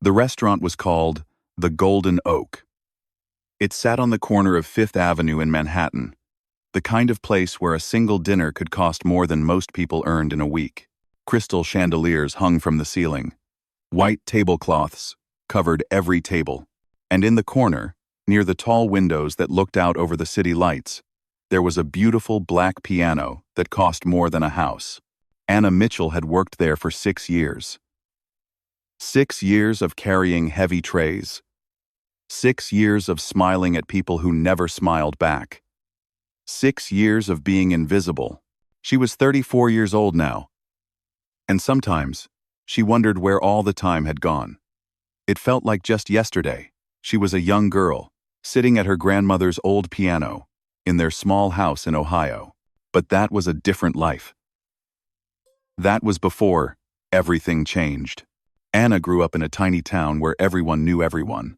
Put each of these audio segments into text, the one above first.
The restaurant was called the Golden Oak. It sat on the corner of Fifth Avenue in Manhattan, the kind of place where a single dinner could cost more than most people earned in a week. Crystal chandeliers hung from the ceiling. White tablecloths covered every table. And in the corner, near the tall windows that looked out over the city lights, there was a beautiful black piano that cost more than a house. Anna Mitchell had worked there for 6 years. 6 years of carrying heavy trays. 6 years of smiling at people who never smiled back. 6 years of being invisible. She was 34 years old now. And sometimes, she wondered where all the time had gone. It felt like just yesterday, she was a young girl, sitting at her grandmother's old piano, in their small house in Ohio. But that was a different life. That was before everything changed. Anna grew up in a tiny town where everyone knew everyone.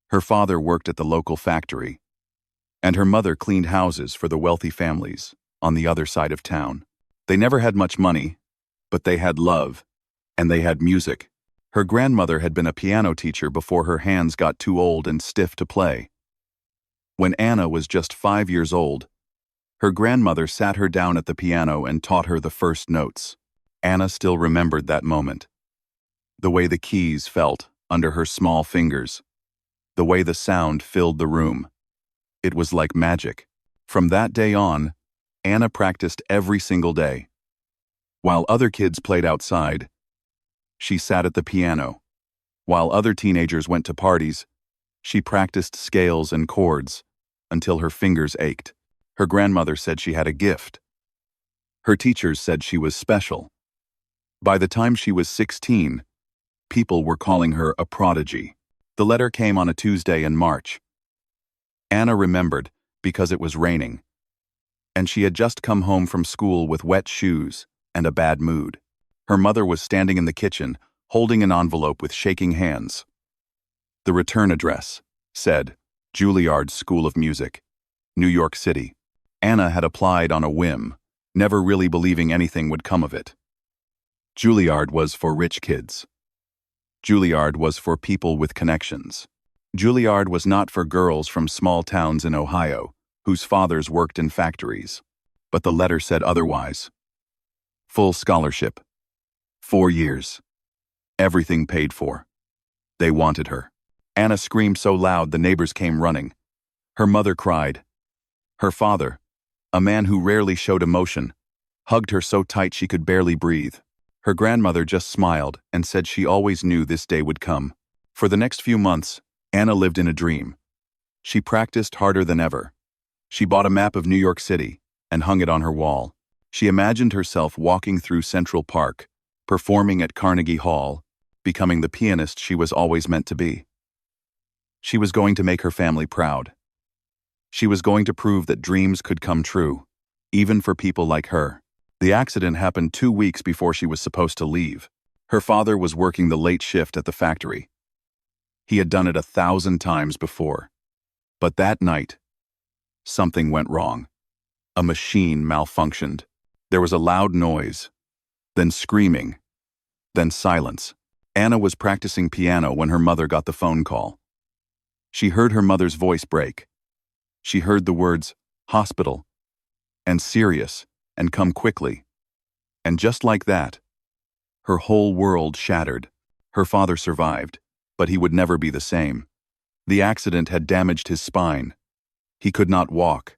Her father worked at the local factory, and her mother cleaned houses for the wealthy families on the other side of town. They never had much money, but they had love, and they had music. Her grandmother had been a piano teacher before her hands got too old and stiff to play. When Anna was just 5 years old, her grandmother sat her down at the piano and taught her the first notes. Anna still remembered that moment. The way the keys felt under her small fingers. The way the sound filled the room. It was like magic. From that day on, Anna practiced every single day. While other kids played outside, she sat at the piano. While other teenagers went to parties, she practiced scales and chords until her fingers ached. Her grandmother said she had a gift. Her teachers said she was special. By the time she was 16, people were calling her a prodigy. The letter came on a Tuesday in March. Anna remembered because it was raining, and she had just come home from school with wet shoes and a bad mood. Her mother was standing in the kitchen, holding an envelope with shaking hands. The return address said, Juilliard School of Music, New York City. Anna had applied on a whim, never really believing anything would come of it. Juilliard was for rich kids. Juilliard was for people with connections. Juilliard was not for girls from small towns in Ohio, whose fathers worked in factories. But the letter said otherwise. Full scholarship. 4 years. Everything paid for. They wanted her. Anna screamed so loud the neighbors came running. Her mother cried. Her father, a man who rarely showed emotion, hugged her so tight she could barely breathe. Her grandmother just smiled and said she always knew this day would come. For the next few months, Anna lived in a dream. She practiced harder than ever. She bought a map of New York City and hung it on her wall. She imagined herself walking through Central Park, performing at Carnegie Hall, becoming the pianist she was always meant to be. She was going to make her family proud. She was going to prove that dreams could come true, even for people like her. The accident happened 2 weeks before she was supposed to leave. Her father was working the late shift at the factory. He had done it 1,000 times before. But that night, something went wrong. A machine malfunctioned. There was a loud noise, then screaming, then silence. Anna was practicing piano when her mother got the phone call. She heard her mother's voice break. She heard the words, hospital, and serious, and come quickly. And just like that, her whole world shattered. Her father survived, but he would never be the same. The accident had damaged his spine. He could not walk.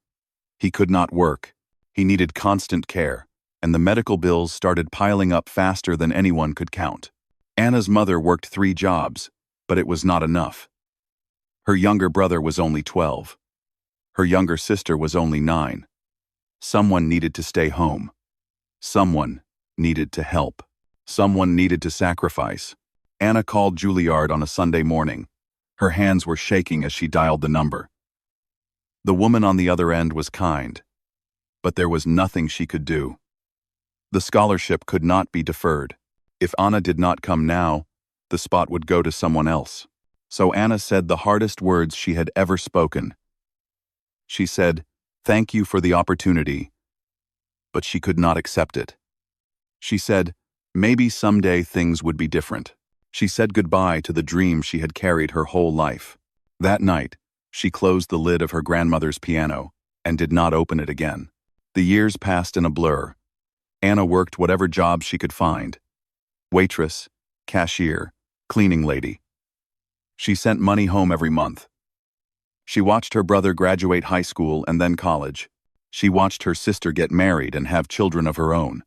He could not work. He needed constant care, and the medical bills started piling up faster than anyone could count. Anna's mother worked 3 jobs, but it was not enough. Her younger brother was only 12. Her younger sister was only 9. Someone needed to stay home. Someone needed to help. Someone needed to sacrifice. Anna called Juilliard on a Sunday morning. Her hands were shaking as she dialed the number. The woman on the other end was kind, but there was nothing she could do. The scholarship could not be deferred. If Anna did not come now, the spot would go to someone else. So Anna said the hardest words she had ever spoken. She said, "Thank you for the opportunity," but she could not accept it. She said, maybe someday things would be different. She said goodbye to the dream she had carried her whole life. That night, she closed the lid of her grandmother's piano and did not open it again. The years passed in a blur. Anna worked whatever job she could find. Waitress, cashier, cleaning lady. She sent money home every month. She watched her brother graduate high school and then college. She watched her sister get married and have children of her own.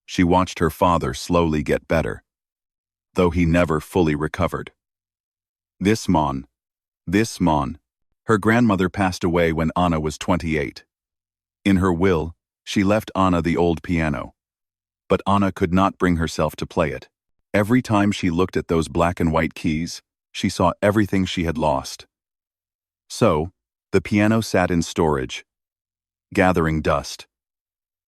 She watched her father slowly get better, though he never fully recovered. This mon. Her grandmother passed away when Anna was 28. In her will, she left Anna the old piano. But Anna could not bring herself to play it. Every time she looked at those black and white keys, she saw everything she had lost. So, the piano sat in storage, gathering dust,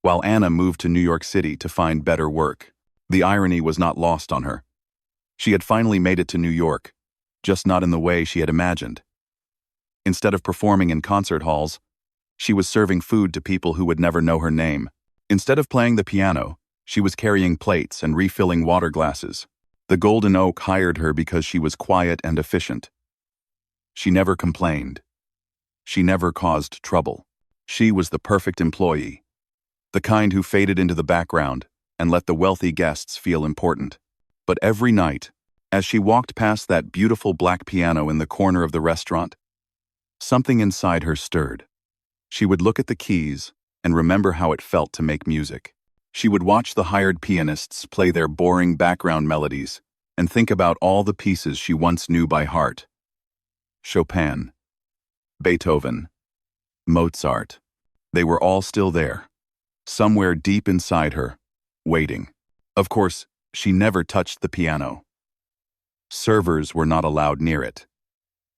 while Anna moved to New York City to find better work. The irony was not lost on her. She had finally made it to New York, just not in the way she had imagined. Instead of performing in concert halls, she was serving food to people who would never know her name. Instead of playing the piano, she was carrying plates and refilling water glasses. The Golden Oak hired her because she was quiet and efficient. She never complained. She never caused trouble. She was the perfect employee, the kind who faded into the background and let the wealthy guests feel important. But every night, as she walked past that beautiful black piano in the corner of the restaurant, something inside her stirred. She would look at the keys and remember how it felt to make music. She would watch the hired pianists play their boring background melodies and think about all the pieces she once knew by heart. Chopin, Beethoven, Mozart. They were all still there, somewhere deep inside her, waiting. Of course, she never touched the piano. Servers were not allowed near it.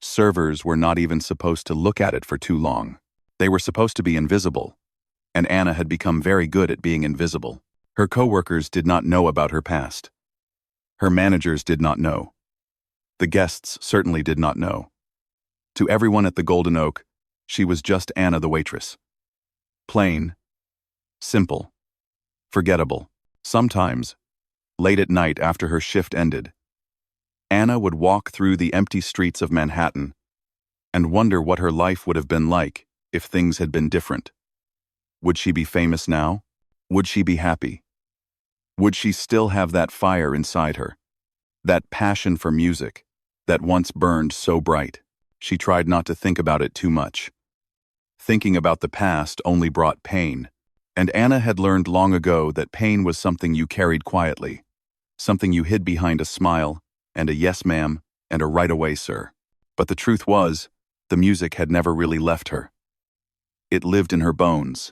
Servers were not even supposed to look at it for too long. They were supposed to be invisible, and Anna had become very good at being invisible. Her coworkers did not know about her past. Her managers did not know. The guests certainly did not know. To everyone at the Golden Oak, she was just Anna the waitress. Plain, simple, forgettable. Sometimes, late at night after her shift ended, Anna would walk through the empty streets of Manhattan and wonder what her life would have been like if things had been different. Would she be famous now? Would she be happy? Would she still have that fire inside her? That passion for music that once burned so bright? She tried not to think about it too much. Thinking about the past only brought pain, and Anna had learned long ago that pain was something you carried quietly, something you hid behind a smile and a yes ma'am and a right away sir. But the truth was, the music had never really left her. It lived in her bones.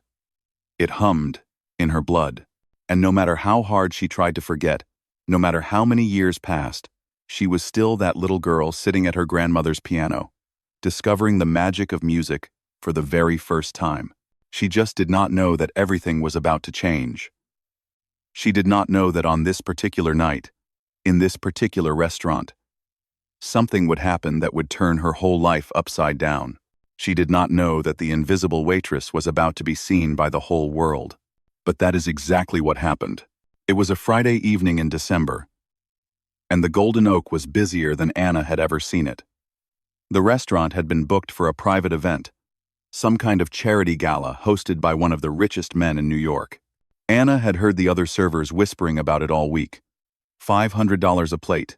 It hummed in her blood. And no matter how hard she tried to forget, no matter how many years passed, she was still that little girl sitting at her grandmother's piano, discovering the magic of music for the very first time. She just did not know that everything was about to change. She did not know that on this particular night, in this particular restaurant, something would happen that would turn her whole life upside down. She did not know that the invisible waitress was about to be seen by the whole world. But that is exactly what happened. It was a Friday evening in December, and the Golden Oak was busier than Anna had ever seen it. The restaurant had been booked for a private event, some kind of charity gala hosted by one of the richest men in New York. Anna had heard the other servers whispering about it all week. $500 a plate.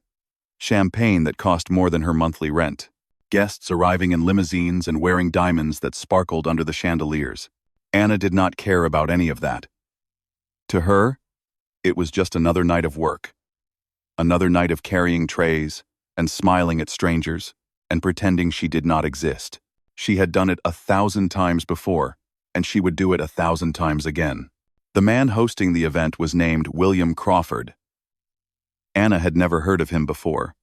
Champagne that cost more than her monthly rent. Guests arriving in limousines and wearing diamonds that sparkled under the chandeliers. Anna did not care about any of that. To her, it was just another night of work. Another night of carrying trays and smiling at strangers and pretending she did not exist. She had done it 1,000 times before, and she would do it 1,000 times again. The man hosting the event was named William Crawford. Anna had never heard of him before,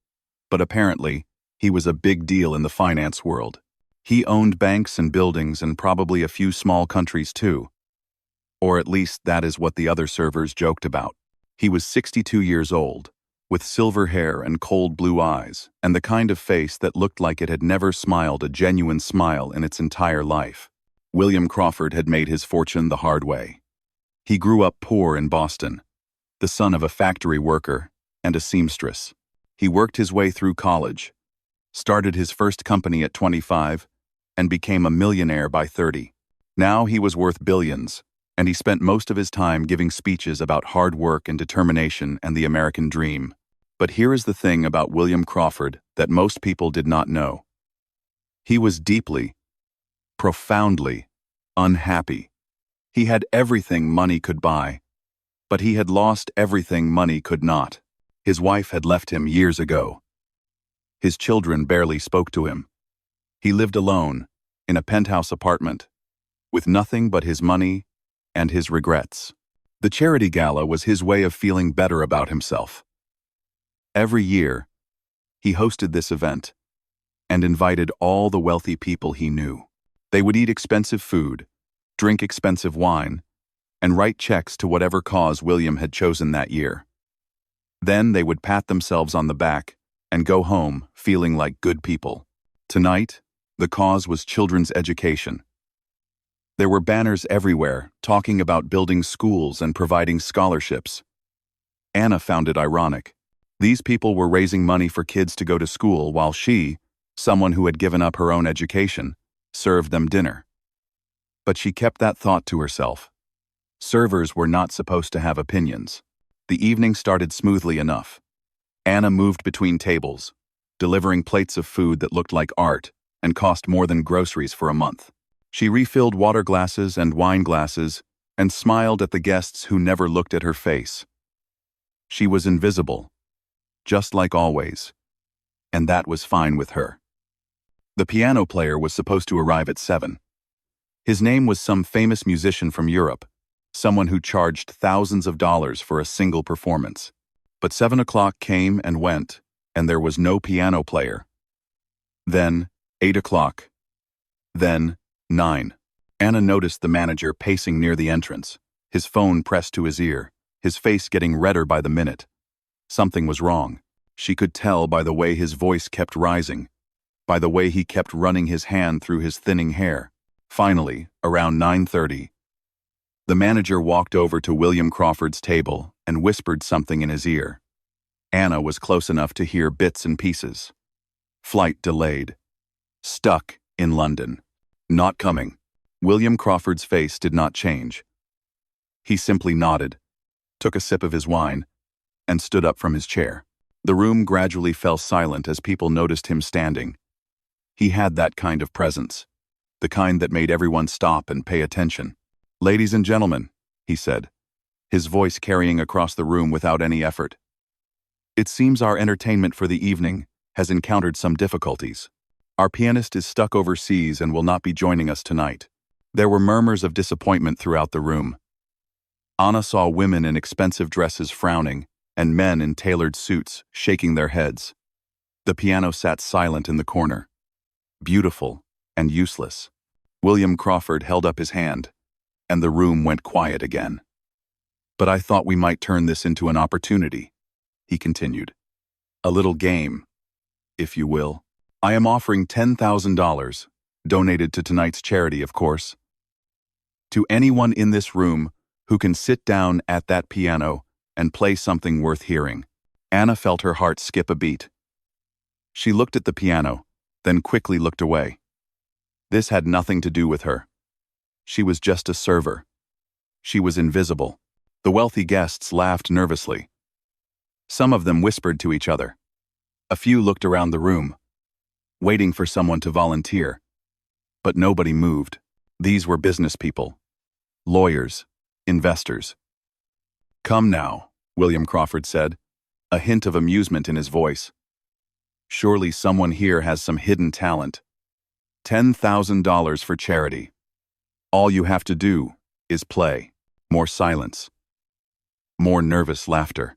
but apparently, he was a big deal in the finance world. He owned banks and buildings and probably a few small countries too. Or at least that is what the other servers joked about. He was 62 years old, with silver hair and cold blue eyes, and the kind of face that looked like it had never smiled a genuine smile in its entire life. William Crawford had made his fortune the hard way. He grew up poor in Boston, the son of a factory worker and a seamstress. He worked his way through college, started his first company at 25, and became a millionaire by 30. Now he was worth billions, and he spent most of his time giving speeches about hard work and determination and the American dream. But here is the thing about William Crawford that most people did not know. He was deeply, profoundly unhappy. He had everything money could buy, but he had lost everything money could not. His wife had left him years ago. His children barely spoke to him. He lived alone, in a penthouse apartment, with nothing but his money and his regrets. The charity gala was his way of feeling better about himself. Every year, he hosted this event and invited all the wealthy people he knew. They would eat expensive food, drink expensive wine, and write checks to whatever cause William had chosen that year. Then they would pat themselves on the back and go home feeling like good people. Tonight, the cause was children's education. There were banners everywhere talking about building schools and providing scholarships. Anna found it ironic. These people were raising money for kids to go to school while she, someone who had given up her own education, served them dinner. But she kept that thought to herself. Servers were not supposed to have opinions. The evening started smoothly enough. Anna moved between tables, delivering plates of food that looked like art and cost more than groceries for a month. She refilled water glasses and wine glasses and smiled at the guests who never looked at her face. She was invisible, just like always, and that was fine with her. The piano player was supposed to arrive at 7. His name was some famous musician from Europe, someone who charged thousands of dollars for a single performance. But 7 o'clock came and went, and there was no piano player. Then 8 o'clock. Then 9. Anna noticed the manager pacing near the entrance, his phone pressed to his ear, his face getting redder by the minute. Something was wrong. She could tell by the way his voice kept rising, by the way he kept running his hand through his thinning hair. Finally, around 9:30, the manager walked over to William Crawford's table and whispered something in his ear. Anna was close enough to hear bits and pieces. Flight delayed. Stuck in London. Not coming. William Crawford's face did not change. He simply nodded, took a sip of his wine, and stood up from his chair. The room gradually fell silent as people noticed him standing. He had that kind of presence, the kind that made everyone stop and pay attention. "Ladies and gentlemen," he said, his voice carrying across the room without any effort. "It seems our entertainment for the evening has encountered some difficulties. Our pianist is stuck overseas and will not be joining us tonight." There were murmurs of disappointment throughout the room. Anna saw women in expensive dresses frowning and men in tailored suits shaking their heads. The piano sat silent in the corner, beautiful and useless. William Crawford held up his hand, and the room went quiet again. "But I thought we might turn this into an opportunity," he continued. "A little game, if you will. I am offering $10,000, donated to tonight's charity, of course, to anyone in this room who can sit down at that piano and play something worth hearing." Anna felt her heart skip a beat. She looked at the piano, then quickly looked away. This had nothing to do with her. She was just a server. She was invisible. The wealthy guests laughed nervously. Some of them whispered to each other. A few looked around the room, waiting for someone to volunteer. But nobody moved. These were business people, lawyers, investors. "Come now," William Crawford said, a hint of amusement in his voice. "Surely someone here has some hidden talent. $10,000 for charity. All you have to do is play." More silence. More nervous laughter.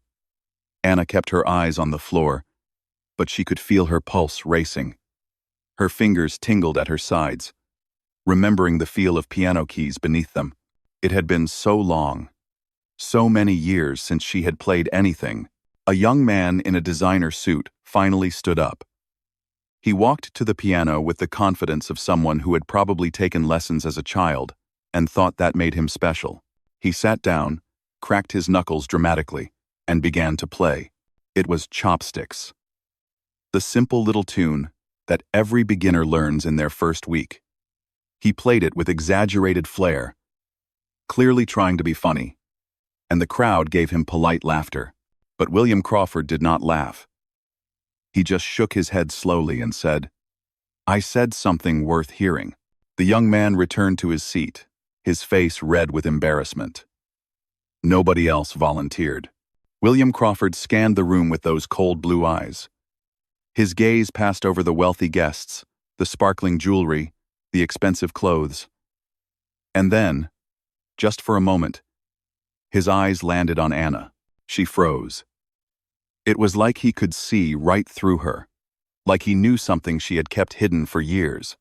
Anna kept her eyes on the floor, but she could feel her pulse racing. Her fingers tingled at her sides, remembering the feel of piano keys beneath them. It had been so long, so many years since she had played anything. A young man in a designer suit finally stood up. He walked to the piano with the confidence of someone who had probably taken lessons as a child and thought that made him special. He sat down, cracked his knuckles dramatically, and began to play. It was chopsticks. The simple little tune that every beginner learns in their first week. He played it with exaggerated flair, clearly trying to be funny, and the crowd gave him polite laughter. But William Crawford did not laugh. He just shook his head slowly and said, "I said something worth hearing." The young man returned to his seat, his face red with embarrassment. Nobody else volunteered. William Crawford scanned the room with those cold blue eyes. His gaze passed over the wealthy guests, the sparkling jewelry, the expensive clothes. And then, just for a moment, his eyes landed on Anna. She froze. It was like he could see right through her, like he knew something she had kept hidden for years.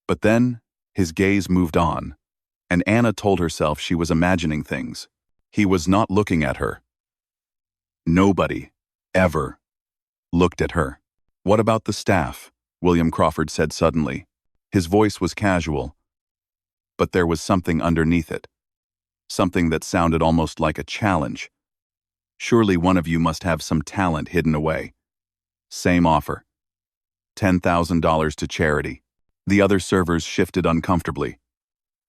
But then, his gaze moved on, and Anna told herself she was imagining things. He was not looking at her. Nobody, ever, looked at her. "What about the staff?" William Crawford said suddenly. His voice was casual, but there was something underneath it. Something that sounded almost like a challenge. "Surely one of you must have some talent hidden away." Same offer. $10,000 to charity. The other servers shifted uncomfortably.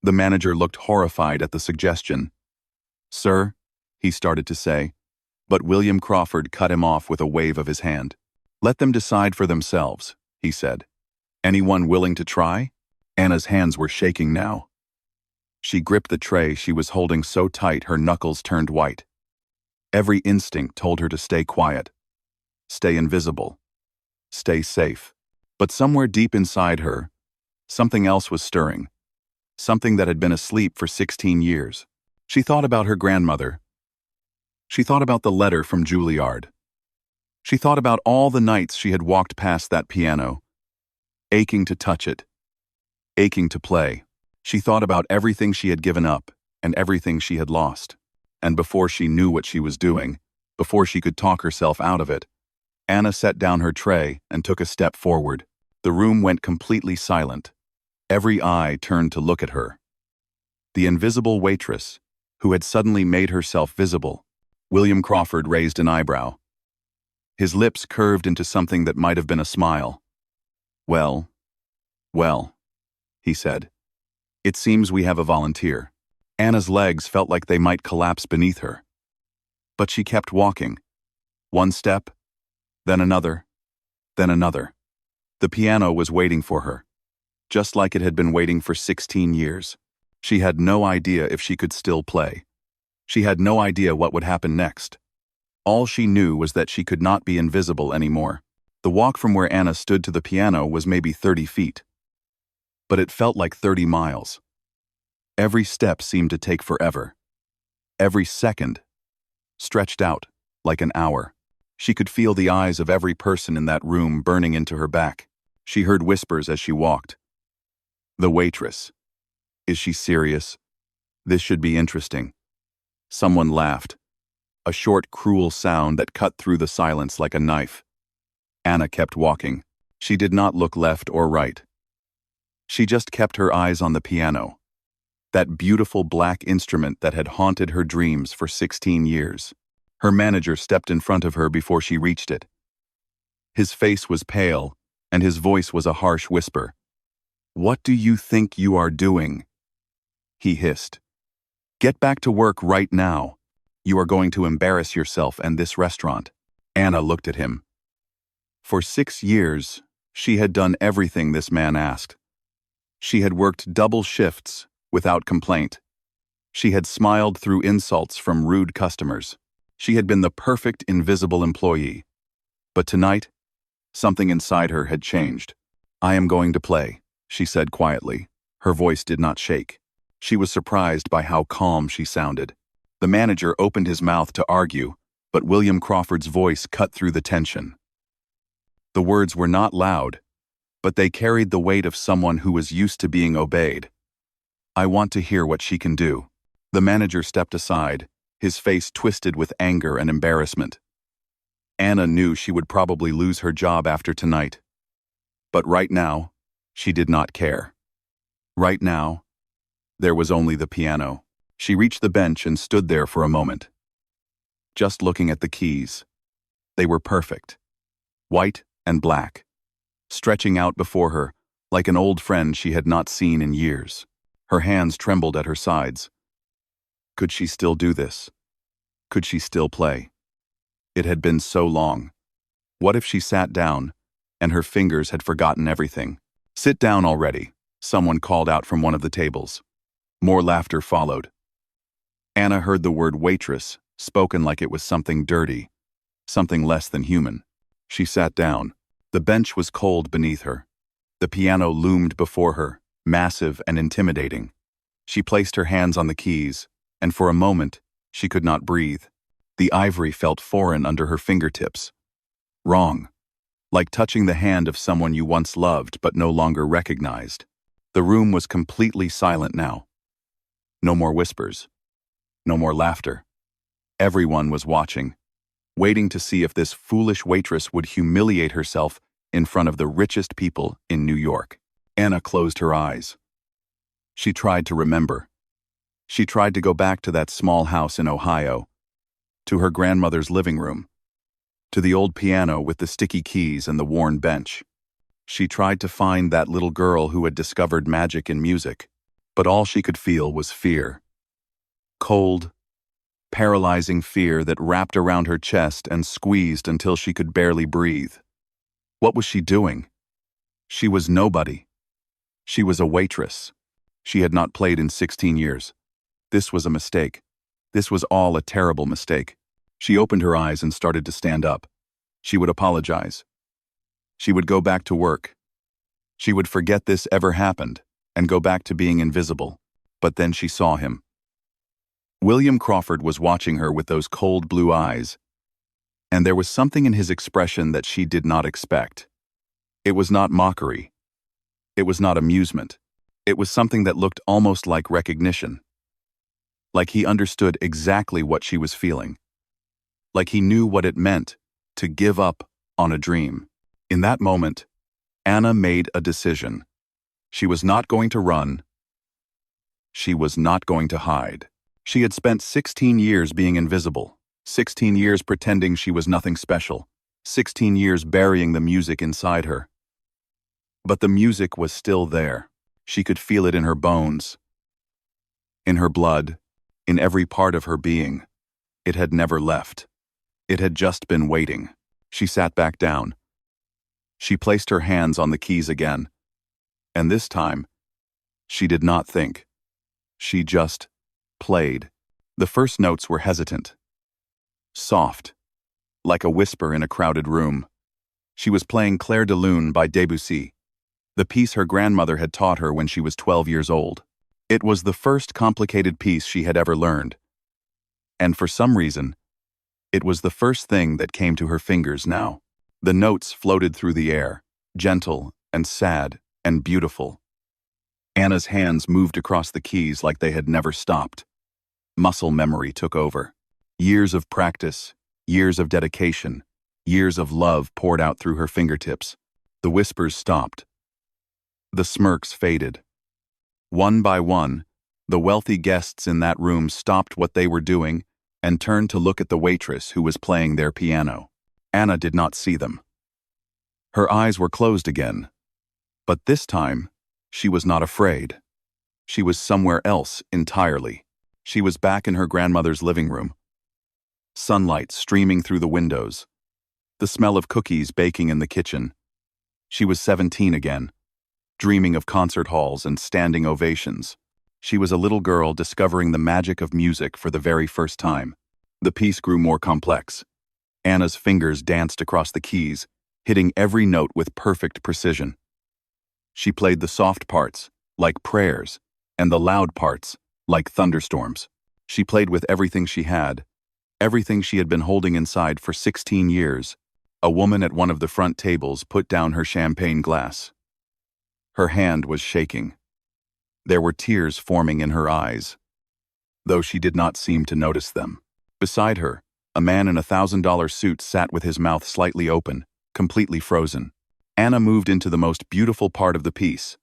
The manager looked horrified at the suggestion. "Sir," he started to say, but William Crawford cut him off with a wave of his hand. "Let them decide for themselves," he said. "Anyone willing to try?" Anna's hands were shaking now. She gripped the tray she was holding so tight her knuckles turned white. Every instinct told her to stay quiet, stay invisible, stay safe. But somewhere deep inside her, something else was stirring, something that had been asleep for 16 years. She thought about her grandmother. She thought about the letter from Juilliard. She thought about all the nights she had walked past that piano, aching to touch it, aching to play. She thought about everything she had given up and everything she had lost. And before she knew what she was doing, before she could talk herself out of it, Anna set down her tray and took a step forward. The room went completely silent. Every eye turned to look at her. The invisible waitress, who had suddenly made herself visible. William Crawford raised an eyebrow. His lips curved into something that might have been a smile. Well, he said. "It seems we have a volunteer." Anna's legs felt like they might collapse beneath her. But she kept walking. One step, then another, then another. The piano was waiting for her, just like it had been waiting for 16 years. She had no idea if she could still play. She had no idea what would happen next. All she knew was that she could not be invisible anymore. The walk from where Anna stood to the piano was maybe 30 feet. But it felt like 30 miles. Every step seemed to take forever. Every second stretched out like an hour. She could feel the eyes of every person in that room burning into her back. She heard whispers as she walked. The waitress. Is she serious? This should be interesting. Someone laughed. A short, cruel sound that cut through the silence like a knife. Anna kept walking. She did not look left or right. She just kept her eyes on the piano. That beautiful black instrument that had haunted her dreams for 16 years. Her manager stepped in front of her before she reached it. His face was pale, and his voice was a harsh whisper. "What do you think you are doing?" He hissed. "Get back to work right now. You are going to embarrass yourself and this restaurant." Anna looked at him. For 6 years, she had done everything this man asked. She had worked double shifts without complaint. She had smiled through insults from rude customers. She had been the perfect invisible employee. But tonight, something inside her had changed. "I am going to play," she said quietly. Her voice did not shake. She was surprised by how calm she sounded. The manager opened his mouth to argue, but William Crawford's voice cut through the tension. The words were not loud, but they carried the weight of someone who was used to being obeyed. "I want to hear what she can do." The manager stepped aside, his face twisted with anger and embarrassment. Anna knew she would probably lose her job after tonight. But right now, she did not care. Right now, there was only the piano. She reached the bench and stood there for a moment, just looking at the keys. They were perfect. White, and black, stretching out before her like an old friend she had not seen in years. Her hands trembled at her sides. Could she still do this? Could she still play? It had been so long. What if she sat down, and her fingers had forgotten everything? "Sit down already," someone called out from one of the tables. More laughter followed. Anna heard the word waitress, spoken like it was something dirty, something less than human. She sat down. The bench was cold beneath her. The piano loomed before her, massive and intimidating. She placed her hands on the keys, and for a moment, she could not breathe. The ivory felt foreign under her fingertips. Wrong. Like touching the hand of someone you once loved but no longer recognized. The room was completely silent now. No more whispers. No more laughter. Everyone was watching, waiting to see if this foolish waitress would humiliate herself in front of the richest people in New York. Anna closed her eyes. She tried to remember. She tried to go back to that small house in Ohio, to her grandmother's living room, to the old piano with the sticky keys and the worn bench. She tried to find that little girl who had discovered magic in music, but all she could feel was fear. Cold, paralyzing fear that wrapped around her chest and squeezed until she could barely breathe. What was she doing? She was nobody. She was a waitress. She had not played in 16 years. This was a mistake. This was all a terrible mistake. She opened her eyes and started to stand up. She would apologize. She would go back to work. She would forget this ever happened and go back to being invisible. But then she saw him. William Crawford was watching her with those cold blue eyes, and there was something in his expression that she did not expect. It was not mockery. It was not amusement. It was something that looked almost like recognition. Like he understood exactly what she was feeling. Like he knew what it meant to give up on a dream. In that moment, Anna made a decision. She was not going to run. She was not going to hide. She had spent 16 years being invisible, 16 years pretending she was nothing special, 16 years burying the music inside her. But the music was still there. She could feel it in her bones, in her blood, in every part of her being. It had never left. It had just been waiting. She sat back down. She placed her hands on the keys again. And this time, she did not think. She just played. The first notes were hesitant, soft, like a whisper in a crowded room. She was playing Clair de Lune by Debussy, the piece her grandmother had taught her when she was 12 years old. It was the first complicated piece she had ever learned. And for some reason, it was the first thing that came to her fingers now. The notes floated through the air, gentle and sad and beautiful. Anna's hands moved across the keys like they had never stopped. Muscle memory took over. Years of practice, years of dedication, years of love poured out through her fingertips. The whispers stopped. The smirks faded. One by one, the wealthy guests in that room stopped what they were doing and turned to look at the waitress who was playing their piano. Anna did not see them. Her eyes were closed again, but this time, she was not afraid. She was somewhere else entirely. She was back in her grandmother's living room. Sunlight streaming through the windows. The smell of cookies baking in the kitchen. She was 17 again, dreaming of concert halls and standing ovations. She was a little girl discovering the magic of music for the very first time. The piece grew more complex. Anna's fingers danced across the keys, hitting every note with perfect precision. She played the soft parts, like prayers, and the loud parts, like thunderstorms. She played with everything she had, everything she had been holding inside for 16 years. A woman at one of the front tables put down her champagne glass. Her hand was shaking. There were tears forming in her eyes, though she did not seem to notice them. Beside her, a man in a $1,000 suit sat with his mouth slightly open, completely frozen. Anna moved into the most beautiful part of the piece,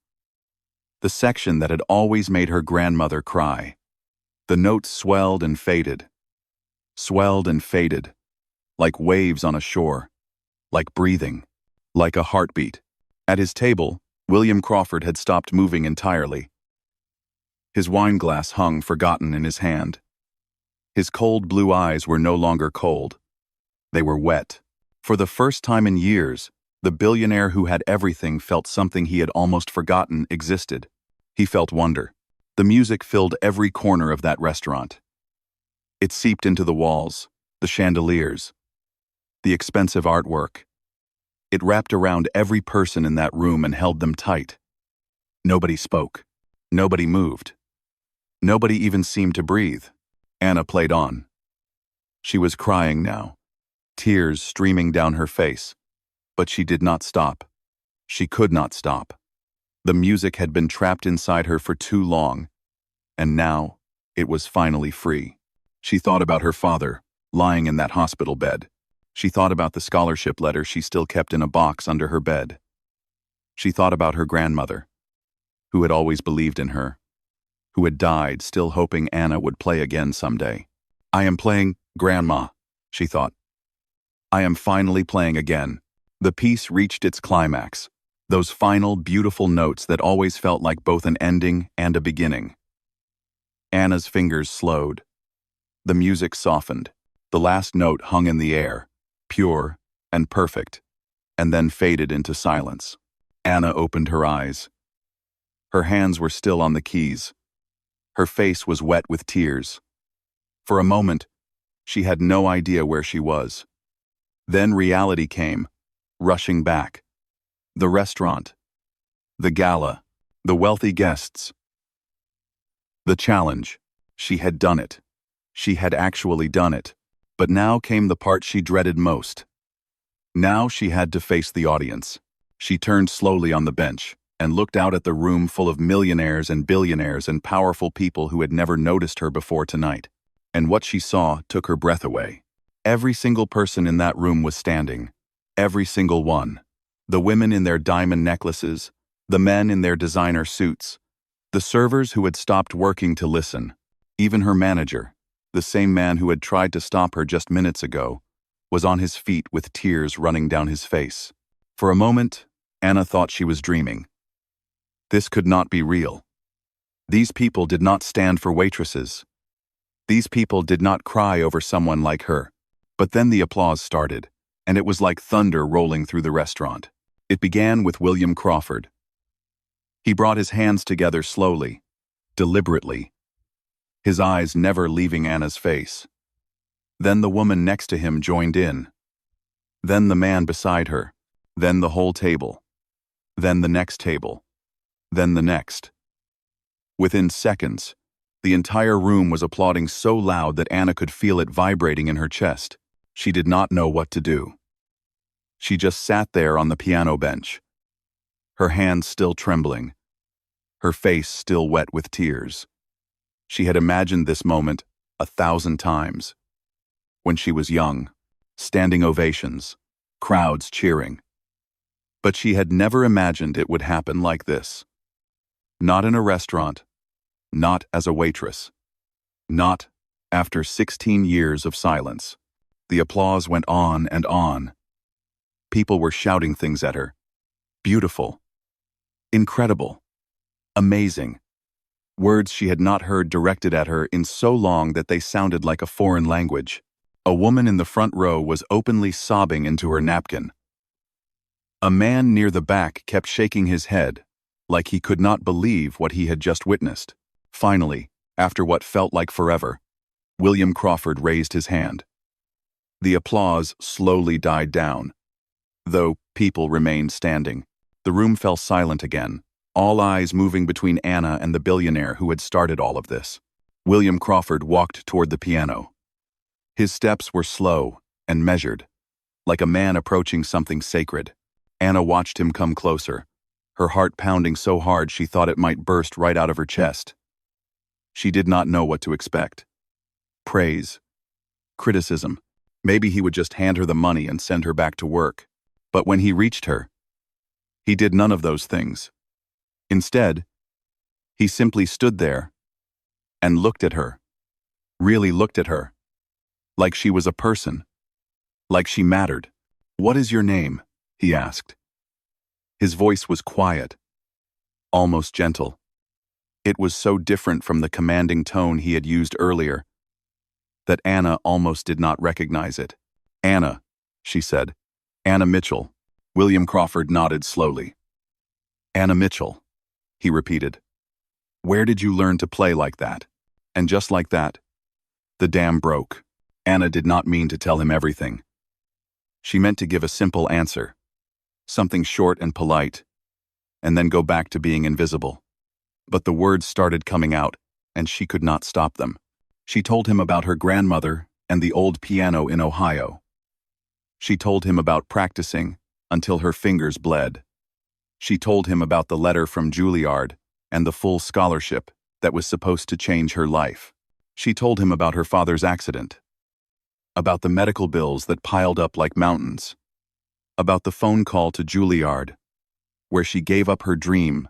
the section that had always made her grandmother cry. The notes swelled and faded, like waves on a shore, like breathing. like a heartbeat. At his table, William Crawford had stopped moving entirely. His wine glass hung forgotten in his hand. His cold blue eyes were no longer cold. They were wet. For the first time in years, the billionaire who had everything felt something he had almost forgotten existed. He felt wonder. The music filled every corner of that restaurant. It seeped into the walls, the chandeliers, the expensive artwork. It wrapped around every person in that room and held them tight. Nobody spoke. Nobody moved. Nobody even seemed to breathe. Anna played on. She was crying now, tears streaming down her face. But she did not stop. She could not stop. The music had been trapped inside her for too long, and now it was finally free. She thought about her father, lying in that hospital bed. She thought about the scholarship letter she still kept in a box under her bed. She thought about her grandmother, who had always believed in her, who had died still hoping Anna would play again someday. I am playing, Grandma, she thought. I am finally playing again. The piece reached its climax, those final, beautiful notes that always felt like both an ending and a beginning. Anna's fingers slowed. The music softened. The last note hung in the air, pure and perfect, and then faded into silence. Anna opened her eyes. Her hands were still on the keys. Her face was wet with tears. For a moment, she had no idea where she was. Then reality came, rushing back. The restaurant, the gala, the wealthy guests. The challenge. She had done it. She had actually done it. But now came the part she dreaded most. Now she had to face the audience. She turned slowly on the bench and looked out at the room full of millionaires and billionaires and powerful people who had never noticed her before tonight. And what she saw took her breath away. Every single person in that room was standing. Every single one. The women in their diamond necklaces, the men in their designer suits, the servers who had stopped working to listen. Even her manager, the same man who had tried to stop her just minutes ago, was on his feet with tears running down his face. For a moment, Anna thought she was dreaming. This could not be real. These people did not stand for waitresses. These people did not cry over someone like her. But then the applause started, and it was like thunder rolling through the restaurant. It began with William Crawford. He brought his hands together slowly, deliberately, his eyes never leaving Anna's face. Then the woman next to him joined in. Then the man beside her. Then the whole table. Then the next table. Then the next. Within seconds, the entire room was applauding so loud that Anna could feel it vibrating in her chest. She did not know what to do. She just sat there on the piano bench, her hands still trembling, her face still wet with tears. She had imagined this moment 1,000 times. When she was young, standing ovations, crowds cheering. But she had never imagined it would happen like this. Not in a restaurant, not as a waitress, not after 16 years of silence. The applause went on and on. People were shouting things at her. Beautiful. Incredible. Amazing. Words she had not heard directed at her in so long that they sounded like a foreign language. A woman in the front row was openly sobbing into her napkin. A man near the back kept shaking his head, like he could not believe what he had just witnessed. Finally, after what felt like forever, William Crawford raised his hand. The applause slowly died down. Though people remained standing, the room fell silent again, all eyes moving between Anna and the billionaire who had started all of this. William Crawford walked toward the piano. His steps were slow and measured, like a man approaching something sacred. Anna watched him come closer, her heart pounding so hard she thought it might burst right out of her chest. She did not know what to expect. Praise, criticism. Maybe he would just hand her the money and send her back to work. But when he reached her, he did none of those things. Instead, he simply stood there and looked at her, really looked at her, like she was a person, like she mattered. "What is your name?" he asked. His voice was quiet, almost gentle. It was so different from the commanding tone he had used earlier that Anna almost did not recognize it. "Anna," she said. "Anna Mitchell." William Crawford nodded slowly. "Anna Mitchell," he repeated. "Where did you learn to play like that?" And just like that, the dam broke. Anna did not mean to tell him everything. She meant to give a simple answer, something short and polite, and then go back to being invisible. But the words started coming out, and she could not stop them. She told him about her grandmother and the old piano in Ohio. She told him about practicing until her fingers bled. She told him about the letter from Juilliard and the full scholarship that was supposed to change her life. She told him about her father's accident, about the medical bills that piled up like mountains, about the phone call to Juilliard, where she gave up her dream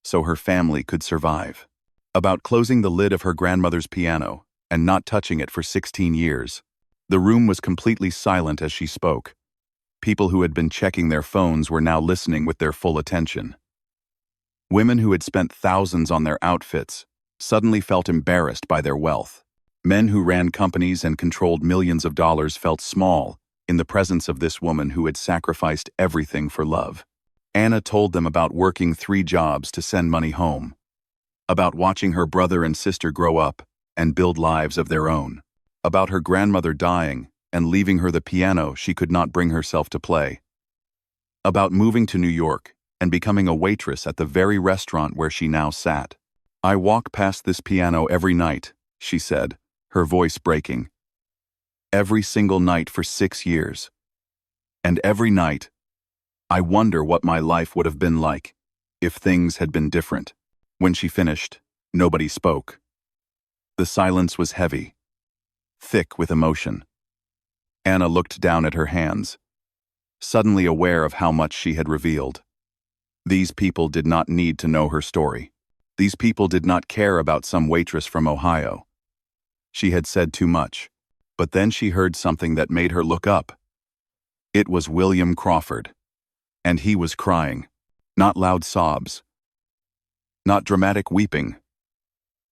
so her family could survive, about closing the lid of her grandmother's piano and not touching it for 16 years. The room was completely silent as she spoke. People who had been checking their phones were now listening with their full attention. Women who had spent thousands on their outfits suddenly felt embarrassed by their wealth. Men who ran companies and controlled millions of dollars felt small in the presence of this woman who had sacrificed everything for love. Anna told them about working 3 jobs to send money home, about watching her brother and sister grow up and build lives of their own, about her grandmother dying and leaving her the piano she could not bring herself to play, about moving to New York and becoming a waitress at the very restaurant where she now sat. "I walk past this piano every night," she said, her voice breaking. "Every single night for 6 years. And every night, I wonder what my life would have been like if things had been different." When she finished, nobody spoke. The silence was heavy, thick with emotion. Anna looked down at her hands, suddenly aware of how much she had revealed. These people did not need to know her story. These people did not care about some waitress from Ohio. She had said too much, but then she heard something that made her look up. It was William Crawford. And he was crying. Not loud sobs. Not dramatic weeping.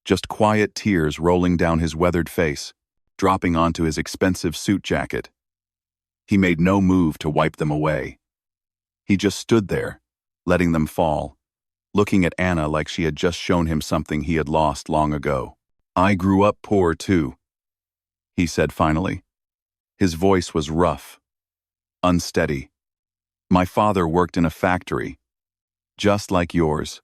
Just quiet tears rolling down his weathered face, dropping onto his expensive suit jacket. He made no move to wipe them away. He just stood there, letting them fall, looking at Anna like she had just shown him something he had lost long ago. "I grew up poor too," he said finally. His voice was rough, unsteady. "My father worked in a factory, just like yours.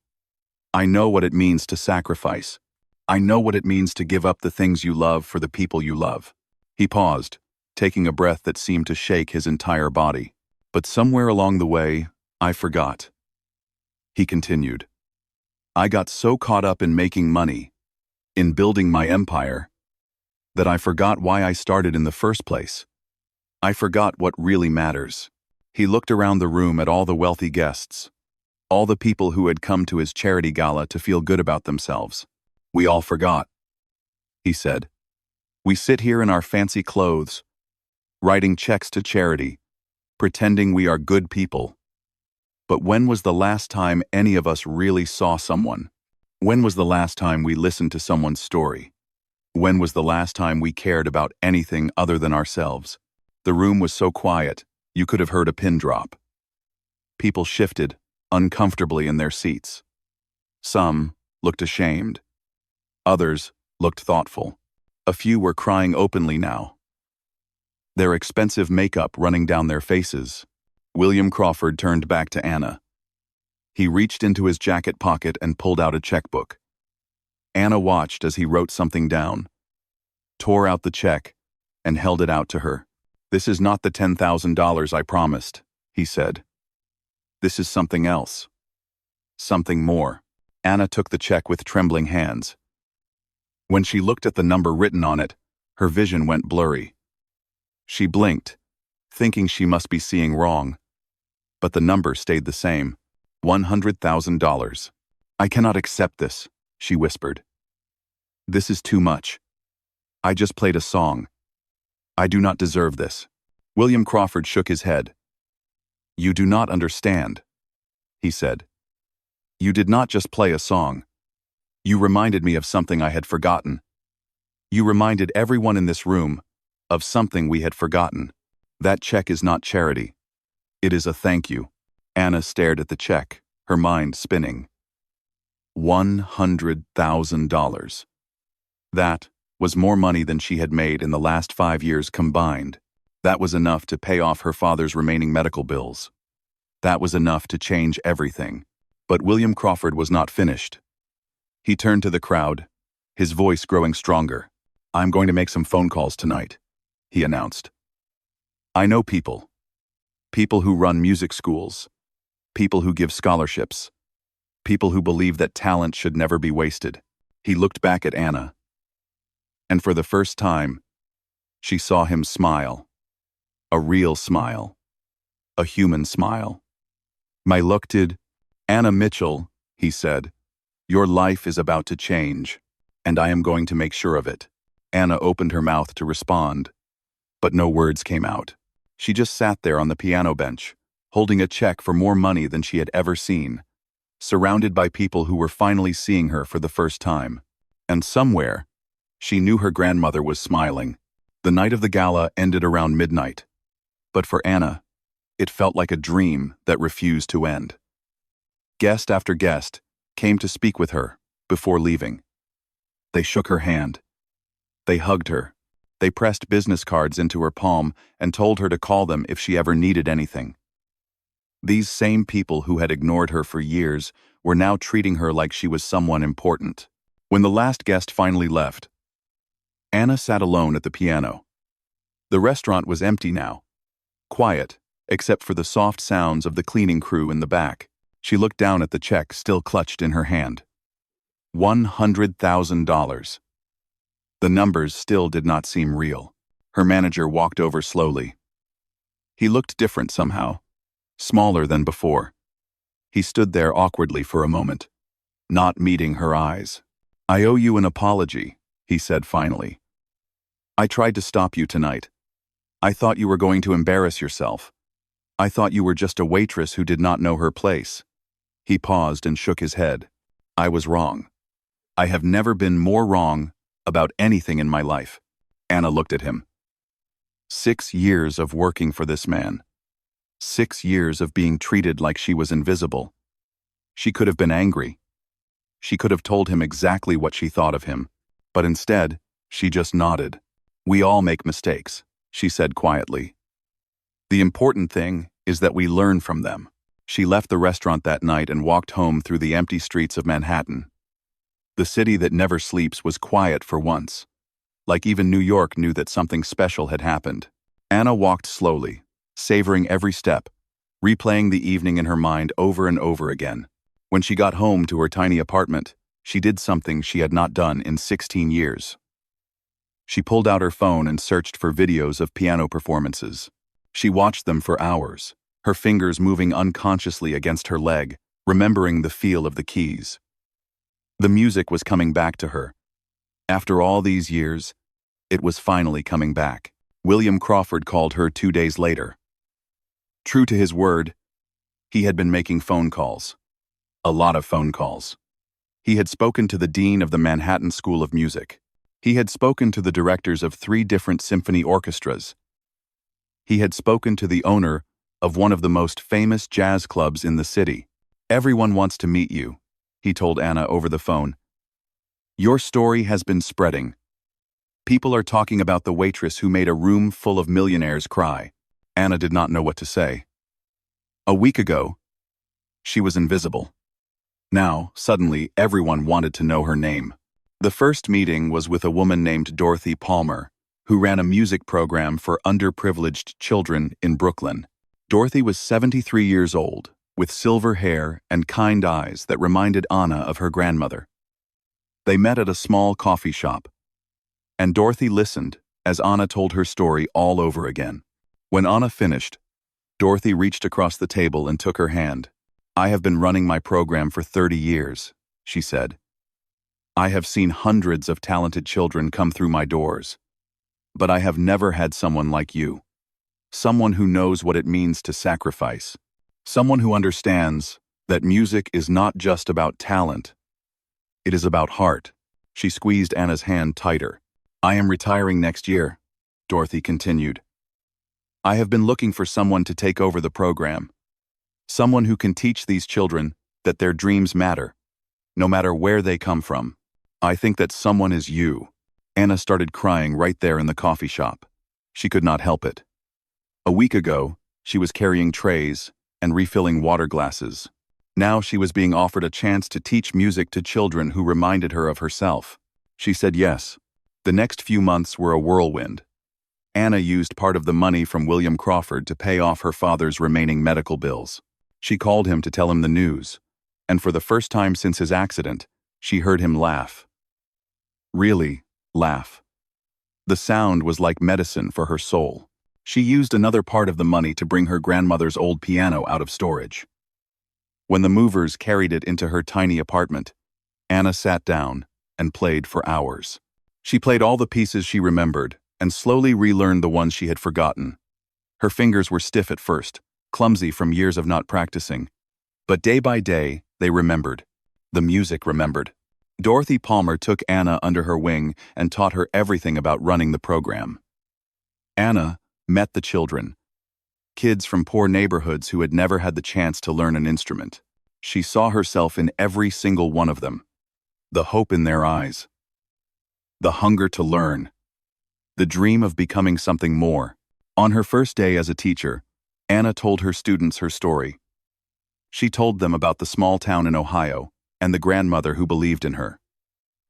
I know what it means to sacrifice. I know what it means to give up the things you love for the people you love." He paused, taking a breath that seemed to shake his entire body. "But somewhere along the way, I forgot." He continued. "I got so caught up in making money, in building my empire, that I forgot why I started in the first place. I forgot what really matters." He looked around the room at all the wealthy guests, all the people who had come to his charity gala to feel good about themselves. "We all forgot," he said. "We sit here in our fancy clothes, writing checks to charity, pretending we are good people. But when was the last time any of us really saw someone? When was the last time we listened to someone's story? When was the last time we cared about anything other than ourselves?" The room was so quiet, you could have heard a pin drop. People shifted uncomfortably in their seats. Some looked ashamed. Others looked thoughtful. A few were crying openly now, their expensive makeup running down their faces. William Crawford turned back to Anna. He reached into his jacket pocket and pulled out a checkbook. Anna watched as he wrote something down, tore out the check, and held it out to her. "This is not the $10,000 I promised," he said. "This is something else. Something more." Anna took the check with trembling hands. When she looked at the number written on it, her vision went blurry. She blinked, thinking she must be seeing wrong. But the number stayed the same, $100,000. "I cannot accept this," she whispered. "This is too much. I just played a song. I do not deserve this." William Crawford shook his head. "You do not understand. he said. "You did not just play a song. You reminded me of something I had forgotten. You reminded everyone in this room of something we had forgotten. That check is not charity. It is a thank you." Anna stared at the check, her mind spinning. $100,000. That was more money than she had made in the last 5 years combined. That was enough to pay off her father's remaining medical bills. That was enough to change everything. But William Crawford was not finished. He turned to the crowd, his voice growing stronger. "I'm going to make some phone calls tonight," he announced. "I know people. People who run music schools. People who give scholarships. People who believe that talent should never be wasted." He looked back at Anna. And for the first time, she saw him smile. A real smile. A human smile. "My look did, Anna Mitchell," he said. "Your life is about to change, and I am going to make sure of it." Anna opened her mouth to respond, but no words came out. She just sat there on the piano bench, holding a check for more money than she had ever seen, surrounded by people who were finally seeing her for the first time. And somewhere, she knew her grandmother was smiling. The night of the gala ended around midnight. But for Anna, it felt like a dream that refused to end. Guest after guest came to speak with her before leaving. They shook her hand. They hugged her. They pressed business cards into her palm and told her to call them if she ever needed anything. These same people who had ignored her for years were now treating her like she was someone important. When the last guest finally left, Anna sat alone at the piano. The restaurant was empty now, quiet, except for the soft sounds of the cleaning crew in the back. She looked down at the check still clutched in her hand. $100,000. The numbers still did not seem real. Her manager walked over slowly. He looked different somehow, smaller than before. He stood there awkwardly for a moment, not meeting her eyes. "I owe you an apology," he said finally. "I tried to stop you tonight. I thought you were going to embarrass yourself. I thought you were just a waitress who did not know her place." He paused and shook his head. "I was wrong. I have never been more wrong about anything in my life." Anna looked at him. 6 years of working for this man. 6 years of being treated like she was invisible. She could have been angry. She could have told him exactly what she thought of him, but instead, she just nodded. "We all make mistakes," she said quietly. "The important thing is that we learn from them." She left the restaurant that night and walked home through the empty streets of Manhattan. The city that never sleeps was quiet for once, like even New York knew that something special had happened. Anna walked slowly, savoring every step, replaying the evening in her mind over and over again. When she got home to her tiny apartment, she did something she had not done in 16 years. She pulled out her phone and searched for videos of piano performances. She watched them for hours, her fingers moving unconsciously against her leg, remembering the feel of the keys. The music was coming back to her. After all these years, it was finally coming back. William Crawford called her 2 days later. True to his word, he had been making phone calls. A lot of phone calls. He had spoken to the dean of the Manhattan School of Music. He had spoken to the directors of 3 different symphony orchestras. He had spoken to the owner of one of the most famous jazz clubs in the city. "Everyone wants to meet you," he told Anna over the phone. "Your story has been spreading. People are talking about the waitress who made a room full of millionaires cry." Anna did not know what to say. A week ago, she was invisible. Now, suddenly, everyone wanted to know her name. The first meeting was with a woman named Dorothy Palmer, who ran a music program for underprivileged children in Brooklyn. Dorothy was 73 years old, with silver hair and kind eyes that reminded Anna of her grandmother. They met at a small coffee shop, and Dorothy listened as Anna told her story all over again. When Anna finished, Dorothy reached across the table and took her hand. "I have been running my program for 30 years, she said. "I have seen hundreds of talented children come through my doors, but I have never had someone like you. Someone who knows what it means to sacrifice. Someone who understands That music is not just about talent, it is about heart. She squeezed Anna's hand tighter. I am retiring next year, Dorothy continued. I have been looking for someone to take over the program. Someone who can teach these children that their dreams matter, no matter where they come from. I think that someone is you. Anna started crying right there in the coffee shop. She could not help it. A week ago, she was carrying trays and refilling water glasses. Now she was being offered a chance to teach music to children who reminded her of herself. She said yes. The next few months were a whirlwind. Anna used part of the money from William Crawford to pay off her father's remaining medical bills. She called him to tell him the news, and for the first time since his accident, she heard him laugh. Really, laugh. The sound was like medicine for her soul. She used another part of the money to bring her grandmother's old piano out of storage. When the movers carried it into her tiny apartment, Anna sat down and played for hours. She played all the pieces she remembered and slowly relearned the ones she had forgotten. Her fingers were stiff at first, clumsy from years of not practicing. But day by day, they remembered. The music remembered. Dorothy Palmer took Anna under her wing and taught her everything about running the program. Anna met the children, kids from poor neighborhoods who had never had the chance to learn an instrument. She saw herself in every single one of them. The hope in their eyes. The hunger to learn. The dream of becoming something more. On her first day as a teacher, Anna told her students her story. She told them about the small town in Ohio and the grandmother who believed in her.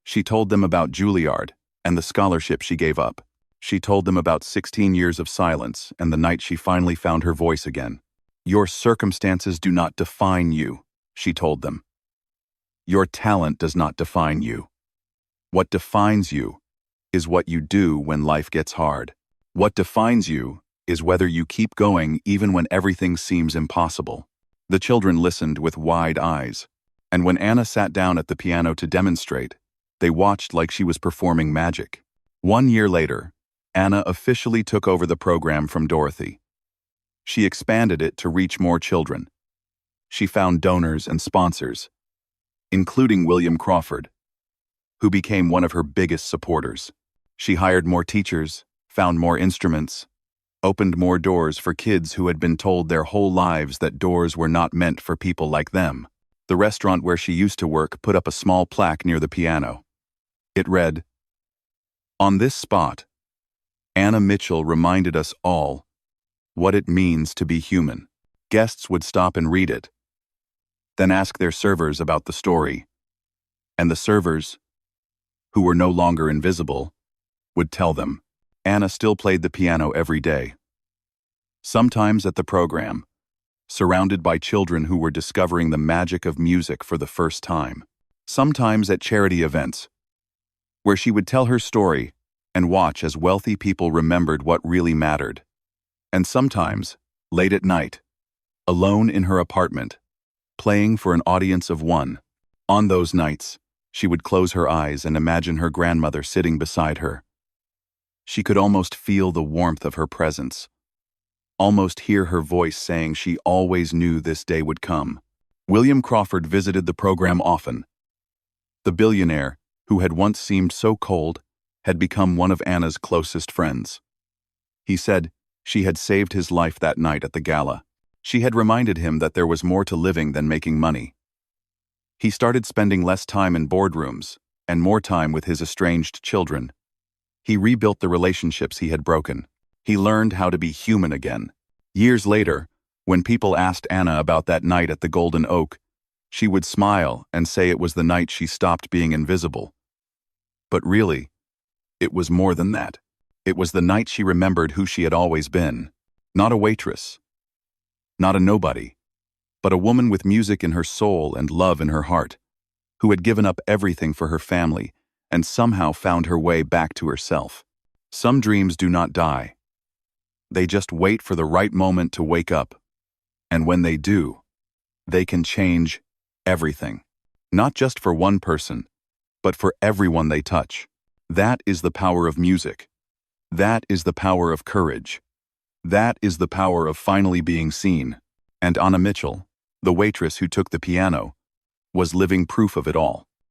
She told them about Juilliard and the scholarship she gave up. She told them about 16 years of silence and the night she finally found her voice again. Your circumstances do not define you, she told them. Your talent does not define you. What defines you is what you do when life gets hard. What defines you is whether you keep going even when everything seems impossible. The children listened with wide eyes, and when Anna sat down at the piano to demonstrate, they watched like she was performing magic. 1 year later, Anna officially took over the program from Dorothy. She expanded it to reach more children. She found donors and sponsors, including William Crawford, who became one of her biggest supporters. She hired more teachers, found more instruments, opened more doors for kids who had been told their whole lives that doors were not meant for people like them. The restaurant where she used to work put up a small plaque near the piano. It read, "On this spot, Anna Mitchell reminded us all what it means to be human." Guests would stop and read it, then ask their servers about the story. And the servers, who were no longer invisible, would tell them. Anna still played the piano every day. Sometimes at the program, surrounded by children who were discovering the magic of music for the first time. Sometimes at charity events, where she would tell her story and watch as wealthy people remembered what really mattered. And sometimes, late at night, alone in her apartment, playing for an audience of one. On those nights, she would close her eyes and imagine her grandmother sitting beside her. She could almost feel the warmth of her presence, almost hear her voice saying she always knew this day would come. William Crawford visited the program often. The billionaire, who had once seemed so cold, had become one of Anna's closest friends. He said she had saved his life that night at the gala. She had reminded him that there was more to living than making money. He started spending less time in boardrooms and more time with his estranged children. He rebuilt the relationships he had broken. He learned how to be human again. Years later, when people asked Anna about that night at the Golden Oak, she would smile and say it was the night she stopped being invisible. But really, it was more than that. It was the night she remembered who she had always been. Not a waitress, not a nobody, but a woman with music in her soul and love in her heart, who had given up everything for her family and somehow found her way back to herself. Some dreams do not die. They just wait for the right moment to wake up. And when they do, they can change everything. Not just for one person, but for everyone they touch. That is the power of music. That is the power of courage. That is the power of finally being seen. And Anna Mitchell, The waitress who took the piano was living proof of it all.